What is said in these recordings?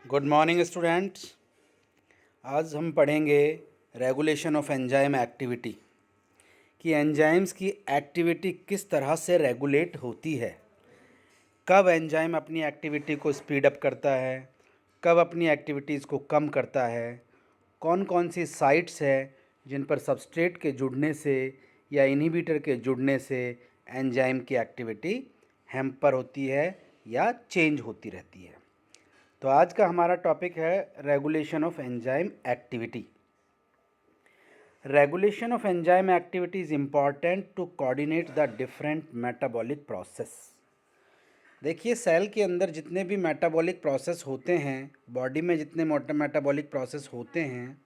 Good morning students. आज हम पढ़ेंगे रेगुलेशन ऑफ एंजाइम एक्टिविटी कि एंजाइम्स की एक्टिविटी किस तरह से रेगुलेट होती है। कब एंजाइम अपनी एक्टिविटी को स्पीड अप करता है, कब अपनी एक्टिविटीज़ को कम करता है, कौन कौन सी साइट्स है जिन पर सबस्ट्रेट के जुड़ने से या इनहिबिटर के जुड़ने से एंजाइम की एक्टिविटी हैम्पर होती है या चेंज होती रहती है। तो आज का हमारा टॉपिक है regulation of enzyme activity. Regulation of enzyme activity is important to coordinate the different metabolic process. देखिए, सेल के अंदर जितने भी मेटाबॉलिक प्रोसेस होते हैं, बॉडी में जितने मेटाबॉलिक प्रोसेस होते हैं,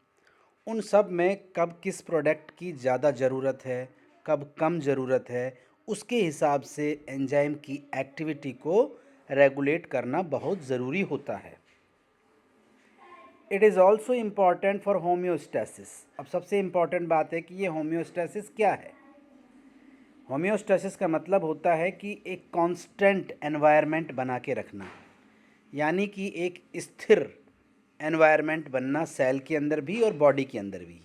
उन सब में कब किस प्रोडक्ट की ज़्यादा ज़रूरत है, कब कम ज़रूरत है, उसके हिसाब से एंजाइम की एक्टिविटी को रेगुलेट करना बहुत ज़रूरी होता है। It is also important for homeostasis. अब सबसे इम्पॉर्टेंट बात है कि ये होम्योस्टेसिस क्या है। होम्योस्टेसिस का मतलब होता है कि एक कांस्टेंट एनवायरनमेंट बना के रखना, यानी कि एक स्थिर एनवायरनमेंट बनना सेल के अंदर भी और बॉडी के अंदर भी।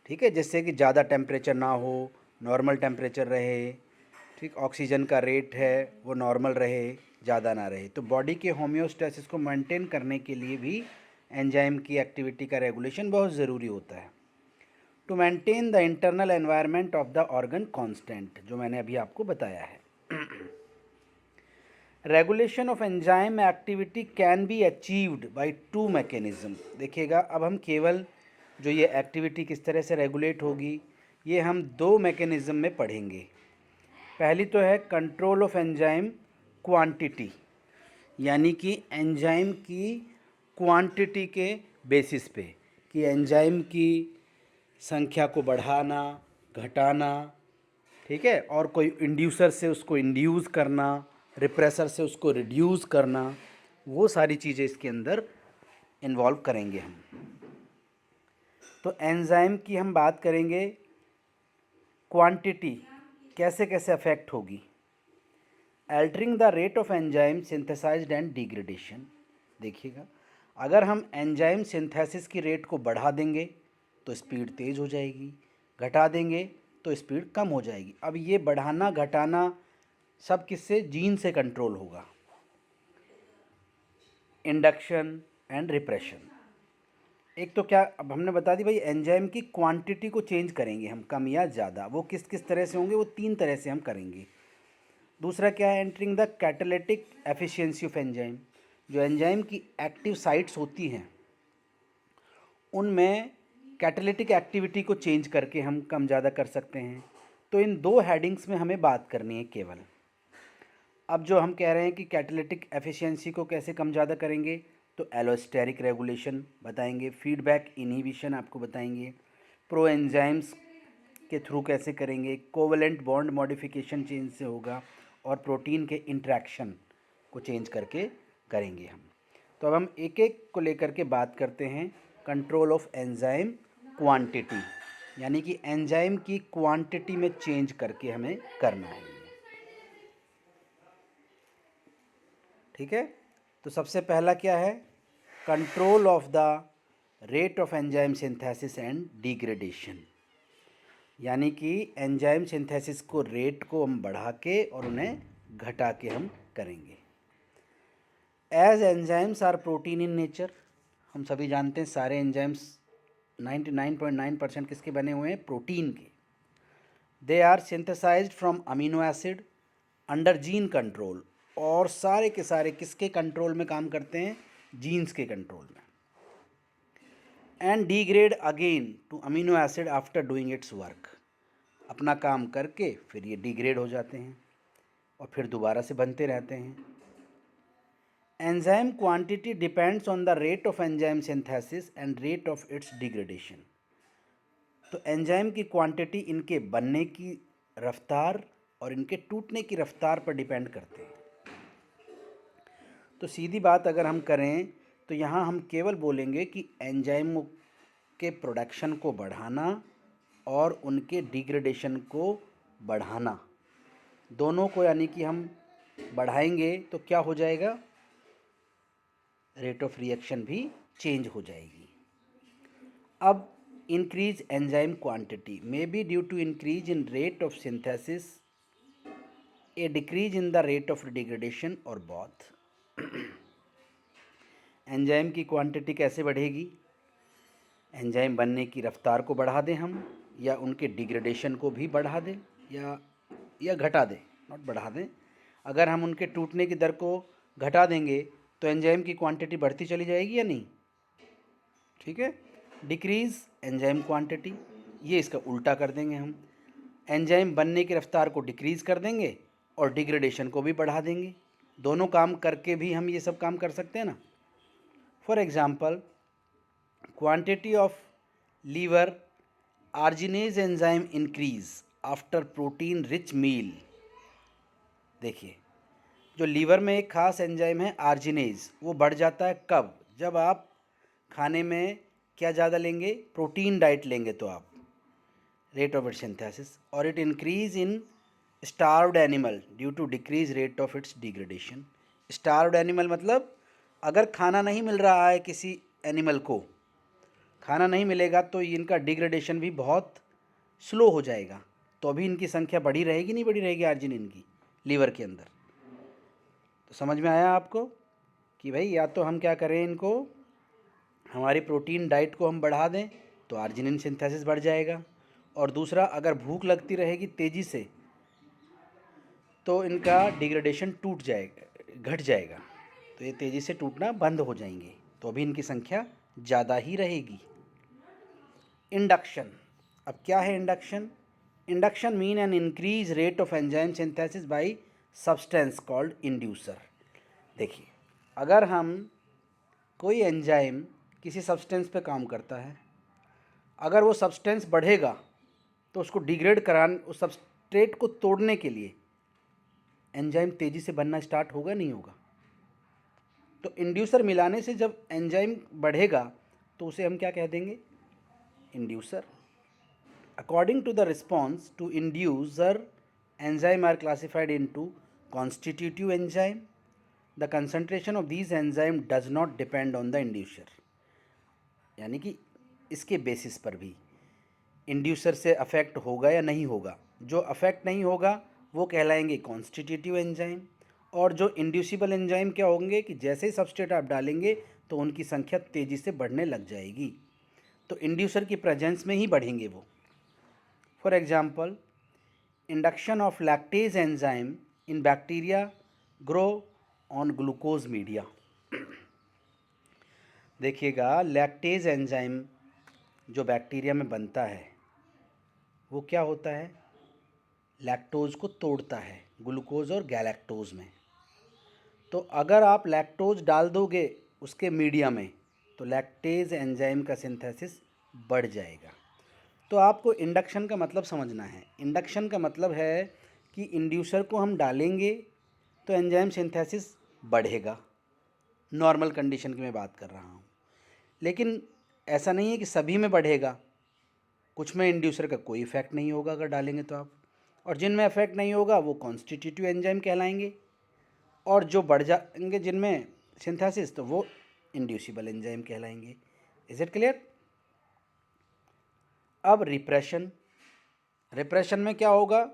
ठीक है, जिससे कि ज़्यादा टेम्परेचर ना हो, नॉर्मल टेम्परेचर रहे। ठीक, ऑक्सीजन का रेट है वो नॉर्मल रहे, ज़्यादा ना रहे। तो बॉडी के होम्योस्टेसिस को मेंटेन करने के लिए भी एंजाइम की एक्टिविटी का रेगुलेशन बहुत ज़रूरी होता है। To maintain the internal environment of the organ constant, जो मैंने अभी आपको बताया है। Regulation of enzyme activity can be achieved by two mechanism. देखिएगा, अब हम केवल जो ये एक्टिविटी किस तरह से रेगुलेट होगी, ये हम दो मैकेनिज्म में पढ़ेंगे। पहली तो है कंट्रोल ऑफ एंजाइम क्वांटिटी, यानी कि एंजाइम की क्वांटिटी के बेसिस पे कि एंजाइम की संख्या को बढ़ाना, घटाना। ठीक है, और कोई इंड्यूसर से उसको इंड्यूस करना, रिप्रेसर से उसको रिड्यूस करना, वो सारी चीज़ें इसके अंदर इन्वॉल्व करेंगे हम। तो एंजाइम की हम बात करेंगे, क्वांटिटी कैसे कैसे अफेक्ट होगी। Altering the rate of enzyme synthesised and degradation. देखिएगा, अगर हम एंजाइम सिंथेसिस की रेट को बढ़ा देंगे तो स्पीड तेज़ हो जाएगी, घटा देंगे तो स्पीड कम हो जाएगी। अब ये बढ़ाना घटाना सब किससे, जीन से कंट्रोल होगा। Induction and repression. एक तो क्या, अब हमने बता दी भाई, एंजाइम की क्वांटिटी को चेंज करेंगे हम, कम या ज़्यादा। वो किस किस तरह से होंगे, वो तीन तरह से हम करेंगे। दूसरा क्या है, entering the catalytic efficiency of enzyme. जो एंजाइम की एक्टिव साइट्स होती हैं उनमें कैटालिटिक एक्टिविटी को चेंज करके हम कम ज़्यादा कर सकते हैं। तो इन दो हेडिंग्स में हमें बात करनी है केवल। अब जो हम कह रहे हैं कि कैटालिटिक एफिशिएंसी को कैसे कम ज़्यादा करेंगे, तो एलोस्टेरिक रेगुलेशन बताएंगे, फीडबैक इनहिबिशन आपको बताएंगे, प्रो एंजाइम्स के थ्रू कैसे करेंगे, कोवेलेंट बॉन्ड मॉडिफिकेशन चेंज से होगा, और प्रोटीन के इंट्रैक्शन को चेंज करके करेंगे हम। तो अब हम एक एक को लेकर के बात करते हैं। कंट्रोल ऑफ एंजाइम क्वांटिटी, यानी कि एंजाइम की क्वांटिटी में चेंज करके हमें करना है। ठीक है, तो सबसे पहला क्या है, control of the rate of enzyme synthesis and degradation, यानी कि एंजाइम सिंथेसिस को रेट को हम बढ़ा के और उन्हें घटा के हम करेंगे। As enzymes are protein in nature, हम सभी जानते हैं सारे एंजाइम्स 99.9% किसके बने हुए हैं, प्रोटीन के। They are synthesised from amino acid under gene control, और सारे के सारे किसके कंट्रोल में काम करते हैं, जीन्स के कंट्रोल में। And degrade again to amino acid after doing it's work, अपना काम करके फिर ये डिग्रेड हो जाते हैं और फिर दोबारा से बनते रहते हैं। Enzyme quantity depends on the rate of enzyme synthesis and rate of its degradation. तो एंजाइम की क्वांटिटी इनके बनने की रफ्तार और इनके टूटने की रफ्तार पर डिपेंड करते हैं। तो सीधी बात अगर हम करें तो यहाँ हम केवल बोलेंगे कि एंजाइम के प्रोडक्शन को बढ़ाना और उनके डिग्रेडेशन को बढ़ाना, दोनों को, यानी कि हम बढ़ाएंगे तो क्या हो जाएगा, रेट ऑफ रिएक्शन भी चेंज हो जाएगी। अब increase enzyme quantity may be due to increase in rate of synthesis, a decrease in the rate of degradation और बोथ। एंजाइम की क्वांटिटी कैसे बढ़ेगी? एंजाइम बनने की रफ्तार को बढ़ा दें हम, या उनके डिग्रेडेशन को भी बढ़ा दें, या घटा दें, नॉट बढ़ा दें। अगर हम उनके टूटने की दर को घटा देंगे तो एंजाइम की क्वांटिटी बढ़ती चली जाएगी या नहीं? ठीक है। डिक्रीज़ एंजाइम क्वांटिटी, ये इसका उल्टा कर देंगे हम। एंजाइम बनने की रफ्तार को डिक्रीज़ कर देंगे और डिग्रेडेशन को भी बढ़ा देंगे। दोनों काम करके भी हम ये सब काम कर सकते हैं ना। For example, quantity of liver arginase enzyme increase after protein rich meal. देखिए, जो लीवर में एक खास एंजाइम है आर्जिनेज, वो बढ़ जाता है कब? जब आप खाने में क्या ज़्यादा लेंगे? प्रोटीन डाइट लेंगे तो आप रेट ऑफ इट्स सिंथेसिस, और it increase in starved animal due to decrease rate of its degradation. Starved animal मतलब अगर खाना नहीं मिल रहा है किसी एनिमल को, खाना नहीं मिलेगा तो इनका डिग्रेडेशन भी बहुत स्लो हो जाएगा, तो अभी इनकी संख्या बढ़ी रहेगी नहीं बढ़ी रहेगी आर्जिनिन की लीवर के अंदर। तो समझ में आया आपको कि भाई या तो हम क्या करें, इनको हमारी प्रोटीन डाइट को हम बढ़ा दें तो आर्जिनिन सिंथेसिस बढ़ जाएगा, और दूसरा अगर भूख लगती रहेगी तेज़ी से तो इनका डिग्रेडेशन टूट जाएगा, घट जाएगा, तो ये तेज़ी से टूटना बंद हो जाएंगे, तो अभी इनकी संख्या ज़्यादा ही रहेगी। इंडक्शन, अब क्या है induction? Induction mean an increase rate of enzyme synthesis by substance called inducer. देखिए, अगर हम कोई एंजाइम किसी सब्सटेंस पे काम करता है, अगर वो सब्सटेंस बढ़ेगा तो उसको डिग्रेड कराने, उस सबस्ट्रेट को तोड़ने के लिए एंजाइम तेज़ी से बनना स्टार्ट होगा नहीं होगा? तो इंड्यूसर मिलाने से जब एंजाइम बढ़ेगा तो उसे हम क्या कह देंगे? Inducer. According to the response to inducer, enzyme are classified into constitutive enzyme. The concentration of these enzyme does not depend on the inducer. यानी कि इसके बेसिस पर भी इंड्यूसर से अफेक्ट होगा या नहीं होगा। जो अफेक्ट नहीं होगा वो कहलाएंगे कॉन्स्टिट्यूटिव एंजाइम, और जो इंड्यूसिबल एंजाइम क्या होंगे कि जैसे ही सबस्ट्रेट आप डालेंगे तो उनकी संख्या तेज़ी से बढ़ने लग जाएगी, तो इंड्यूसर की प्रेजेंस में ही बढ़ेंगे वो। For example, induction of lactase enzyme in bacteria grow on glucose media. देखिएगा, लैक्टेज एंजाइम जो बैक्टीरिया में बनता है वो क्या होता है? लैक्टोज को तोड़ता है ग्लूकोज और गैलेक्टोज में। तो अगर आप लैक्टोज डाल दोगे उसके मीडिया में तो लैक्टेज एंजाइम का सिंथेसिस बढ़ जाएगा। तो आपको इंडक्शन का मतलब समझना है। इंडक्शन का मतलब है कि इंड्यूसर को हम डालेंगे तो एंजाइम सिंथेसिस बढ़ेगा। नॉर्मल कंडीशन की मैं बात कर रहा हूँ, लेकिन ऐसा नहीं है कि सभी में बढ़ेगा। कुछ में इंड्यूसर का कोई इफेक्ट नहीं होगा अगर डालेंगे तो आप, और जिनमें इफेक्ट नहीं होगा वो कॉन्स्टिट्यूटिव एंजाइम कहलाएंगे, और जो बढ़ जाएंगे जिनमें सिंथेसिस तो वो इंड्यूसिबल एंजाइम कहलाएंगे। Is it clear? अब रिप्रेशन, रिप्रेशन में क्या होगा?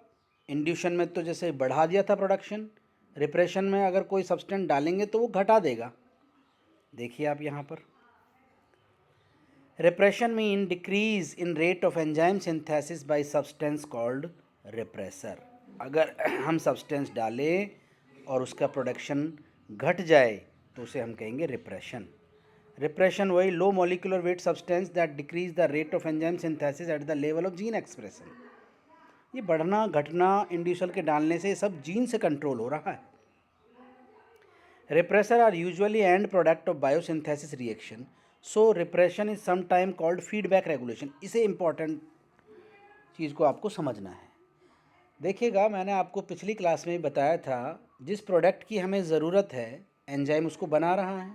इंड्यूशन में तो जैसे बढ़ा दिया था प्रोडक्शन, रिप्रेशन में अगर कोई सब्सटेंस डालेंगे तो वो घटा देगा। देखिए आप यहाँ पर, repression mean decrease in rate of enzyme synthesis by substance called repressor. अगर हम सब्सटेंस डालें और उसका प्रोडक्शन घट जाए तो उसे हम कहेंगे रिप्रेशन। रिप्रेशन वही low molecular weight substance that decrease the rate of enzyme synthesis at the level of gene expression. ये बढ़ना घटना इंड्यूसर के डालने से सब जीन से कंट्रोल हो रहा है। Repressor are usually end product of biosynthesis reaction, so repression is sometime called feedback regulation. इसे इंपॉर्टेंट चीज़ को आपको समझना है। देखिएगा, मैंने आपको पिछली क्लास में बताया था, जिस प्रोडक्ट की हमें ज़रूरत है एंजाइम उसको बना रहा है,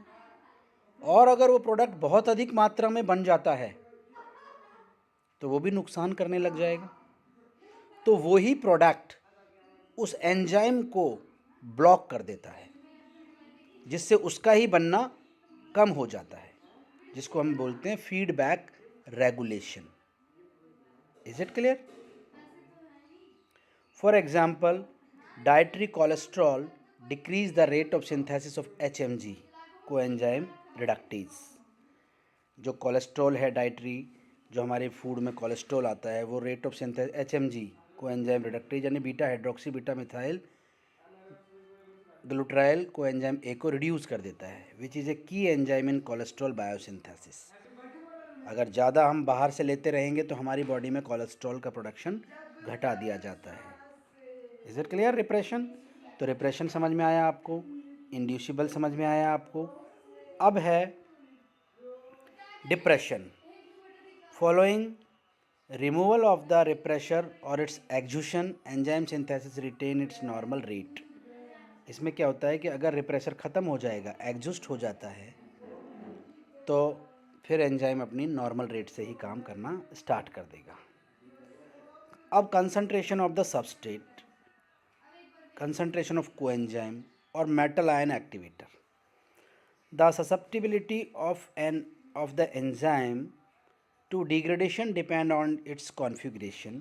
और अगर वो प्रोडक्ट बहुत अधिक मात्रा में बन जाता है तो वो भी नुकसान करने लग जाएगा। तो वही प्रोडक्ट उस एंजाइम को ब्लॉक कर देता है, जिससे उसका ही बनना कम हो जाता है, जिसको हम बोलते हैं feedback regulation. Is it clear? For example, dietary cholesterol decrease the rate of synthesis of HMG, coenzyme reductase. जो कोलेस्ट्रॉल है डाइटरी, जो हमारे फूड में कोलेस्ट्रॉल आता है, वो rate of synthesis HMG, coenzyme reductase, यानी beta hydroxy beta methyl glutaryl coenzyme A को रिड्यूस कर देता है, विच इज़ ए की एंजाइम इन कोलेस्ट्रॉल बायोसिंथेसिस। अगर ज़्यादा हम बाहर से लेते रहेंगे तो हमारी बॉडी में कोलेस्ट्रॉल का प्रोडक्शन घटा दिया जाता है। Is it clear? रिप्रेशन, तो रिप्रेशन समझ में आया आपको, इंड्यूसिबल समझ में आया आपको। अब है depression. Following removal of the repressor और its exhaustion, enzyme synthesis retain its normal rate. इसमें क्या होता है कि अगर रिप्रेशर ख़त्म हो जाएगा, एग्जूस्ट हो जाता है, तो फिर एंजाइम अपनी नॉर्मल रेट से ही काम करना स्टार्ट कर देगा। अब concentration of the substrate, concentration of coenzyme or metal ion activator. The susceptibility of the enzyme to degradation depend on its configuration.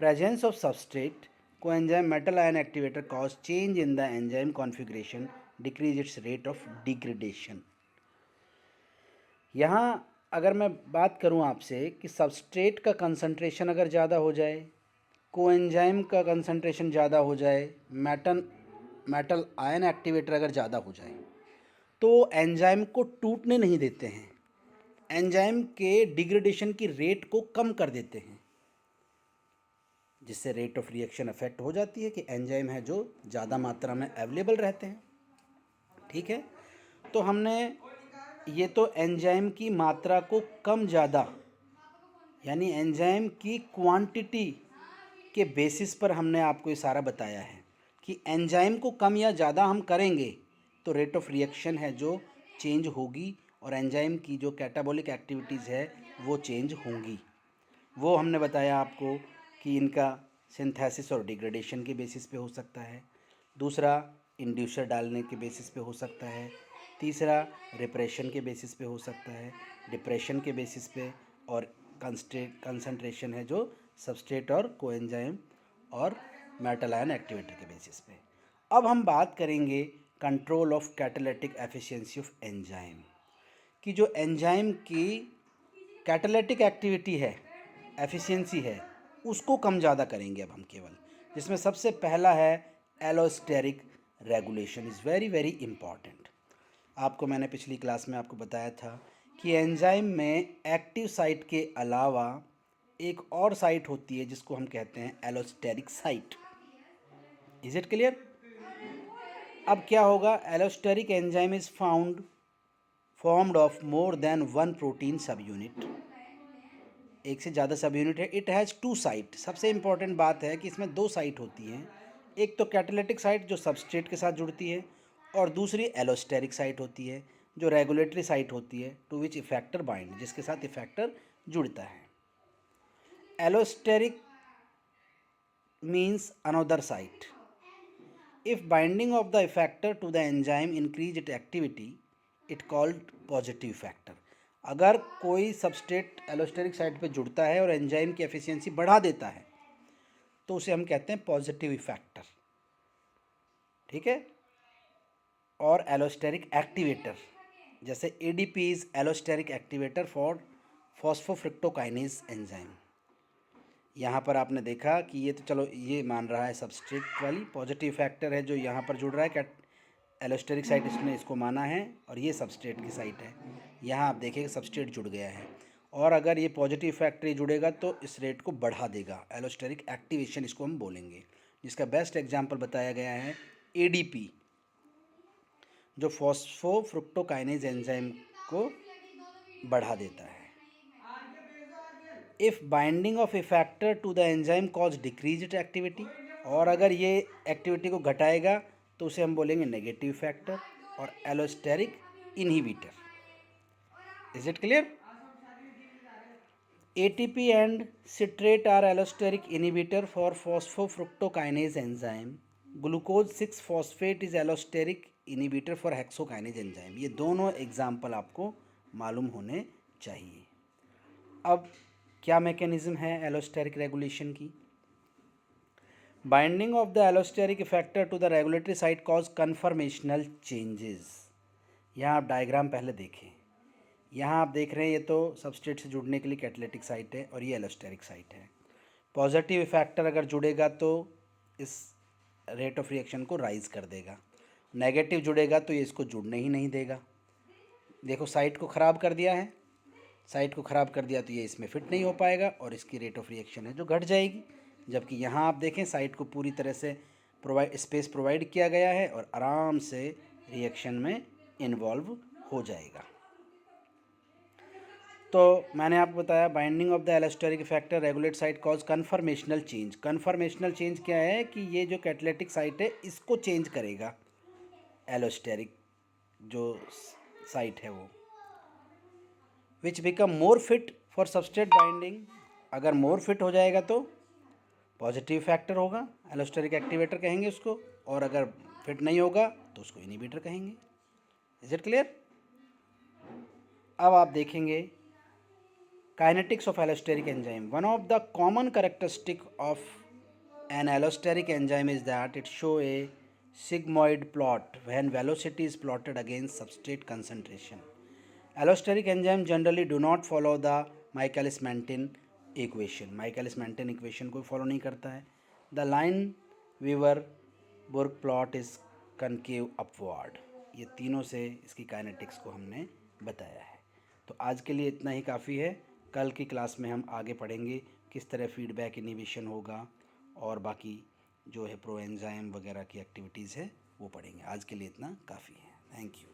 Presence of substrate, coenzyme metal ion activator cause change in the enzyme configuration, decrease its rate of degradation. यहाँ अगर मैं बात करूँ आपसे कि substrate का concentration अगर ज़्यादा हो जाए, कोएंजाइम का कंसंट्रेशन ज़्यादा हो जाए, मेटल आयन एक्टिवेटर अगर ज़्यादा हो जाए, तो एंजाइम को टूटने नहीं देते हैं, एंजाइम के डिग्रेडेशन की रेट को कम कर देते हैं, जिससे रेट ऑफ रिएक्शन अफेक्ट हो जाती है कि एंजाइम है जो ज़्यादा मात्रा में अवेलेबल रहते हैं। ठीक है, तो हमने ये तो एंजाइम की मात्रा को कम ज़्यादा, यानी एंजाइम की क्वांटिटी के बेसिस पर हमने आपको ये सारा बताया है कि एंजाइम को कम या ज़्यादा हम करेंगे तो रेट ऑफ रिएक्शन है जो चेंज होगी, और एंजाइम की जो कैटाबॉलिक एक्टिविटीज़ है वो चेंज होंगी। वो हमने बताया आपको कि इनका सिंथेसिस और डिग्रेडेशन के बेसिस पे हो सकता है, दूसरा इंड्यूसर डालने के बेसिस पे हो सकता है, तीसरा रिप्रेशन के बेसिस पे हो सकता है, डिप्रेशन के बेसिस पे, और कंसंट्रेशन है जो सबस्ट्रेट और कोएंजाइम और मेटल आयन एक्टिवेटर के बेसिस पे। अब हम बात करेंगे control of catalytic efficiency of enzyme, कि जो एंजाइम की कैटालिटिक एक्टिविटी है, एफिशिएंसी है, उसको कम ज़्यादा करेंगे अब हम केवल, जिसमें सबसे पहला है allosteric regulation is very very important. आपको मैंने पिछली क्लास में आपको बताया था कि एंजाइम में एक्टिव साइट के अलावा एक और साइट होती है जिसको हम कहते हैं allosteric site. Is it clear? अब क्या होगा, allosteric enzyme is formed of more than one protein सब यूनिट, एक से ज़्यादा सब यूनिट है। इट हैज़ टू साइट, सबसे इंपॉर्टेंट बात है कि इसमें दो साइट होती हैं, एक तो कैटालिटिक साइट जो सबस्ट्रेट के साथ जुड़ती है, और दूसरी एलोस्टेरिक साइट होती है जो रेगुलेटरी साइट होती है, टू विच इफेक्टर बाइंड, जिसके साथ इफेक्टर जुड़ता है। Allosteric means another site. If binding of the effector to the enzyme increase its activity, it called positive effector. अगर कोई सबस्ट्रेट एलोस्टेरिक साइट पे जुड़ता है और एंजाइम की एफिशिएंसी बढ़ा देता है तो उसे हम कहते हैं पॉजिटिव इफेक्टर। ठीक है, और एलोस्टेरिक एक्टिवेटर, जैसे ADP is allosteric activator for phosphofructokinase enzyme. यहाँ पर आपने देखा कि ये तो चलो ये मान रहा है सबस्ट्रेट वाली, पॉजिटिव फैक्टर है जो यहाँ पर जुड़ रहा है, एलोस्टेरिक साइट इसने इसको माना है, और ये सबस्ट्रेट की साइट है। यहाँ आप देखेंगे सबस्ट्रेट जुड़ गया है, और अगर ये पॉजिटिव फैक्टर जुड़ेगा तो इस रेट को बढ़ा देगा, एलोस्टेरिक एक्टिवेशन इसको हम बोलेंगे, जिसका बेस्ट एग्जाम्पल बताया गया है ADP, जो फॉस्फोफ्रुक्टोकाइनेज एंजाइम को बढ़ा देता है। If binding of effector to the enzyme cause decrease activity, और अगर ये एक्टिविटी को घटाएगा तो उसे हम बोलेंगे नेगेटिव फैक्टर और allosteric inhibitor. Is it clear? ATP and citrate are allosteric inhibitor for phosphofructokinase enzyme. Glucose 6 phosphate is allosteric inhibitor for hexokinase enzyme. ये दोनों एग्जाम्पल आपको मालूम होने चाहिए। अब क्या मैकेनिज्म है एलोस्टेरिक रेगुलेशन की? Binding of the allosteric effector to the regulatory site cause conformational changes. यहाँ आप डायग्राम पहले देखें। यहाँ आप देख रहे हैं ये तो सबस्ट्रेट से जुड़ने के लिए कैटालिटिक साइट है और ये एलोस्टेरिक साइट है। पॉजिटिव इफेक्टर अगर जुड़ेगा तो इस रेट ऑफ रिएक्शन को राइज कर देगा, नेगेटिव जुड़ेगा तो ये इसको जुड़ने ही नहीं देगा। देखो साइट को ख़राब कर दिया है, साइट को ख़राब कर दिया तो ये इसमें फिट नहीं हो पाएगा और इसकी रेट ऑफ रिएक्शन है जो घट जाएगी। जबकि यहाँ आप देखें साइट को पूरी तरह से स्पेस प्रोवाइड किया गया है और आराम से रिएक्शन में इन्वॉल्व हो जाएगा। तो मैंने आपको बताया binding of the allosteric effector regulate site cause conformational change. Conformational change क्या है कि ये जो कैटालिटिक साइट है इसको चेंज करेगा एलोस्टेरिक जो साइट है वो, विच become more fit for substrate binding. अगर मोर फिट हो जाएगा तो पॉजिटिव फैक्टर होगा, एलोस्टेरिक एक्टिवेटर कहेंगे उसको, और अगर फिट नहीं होगा तो उसको इनिबिटर कहेंगे। Is it clear? अब आप देखेंगे kinetics of allosteric enzyme. One of the common characteristic of an allosteric enzyme is that it show a sigmoid plot when velocity is plotted against substrate concentration. Allosteric enzyme generally do not follow the Michaelis-Menten equation. Michaelis-Menten equation को follow नहीं करता है. The Lineweaver-Burke plot is concave upward. ये तीनों से इसकी kinetics को हमने बताया है। तो आज के लिए इतना ही काफ़ी है। कल की क्लास में हम आगे पढ़ेंगे किस तरह फीडबैक इनिबिशन होगा और बाकी जो है प्रो एंजाइम वगैरह की एक्टिविटीज़ है वो पढ़ेंगे। आज के लिए इतना काफ़ी है। Thank you.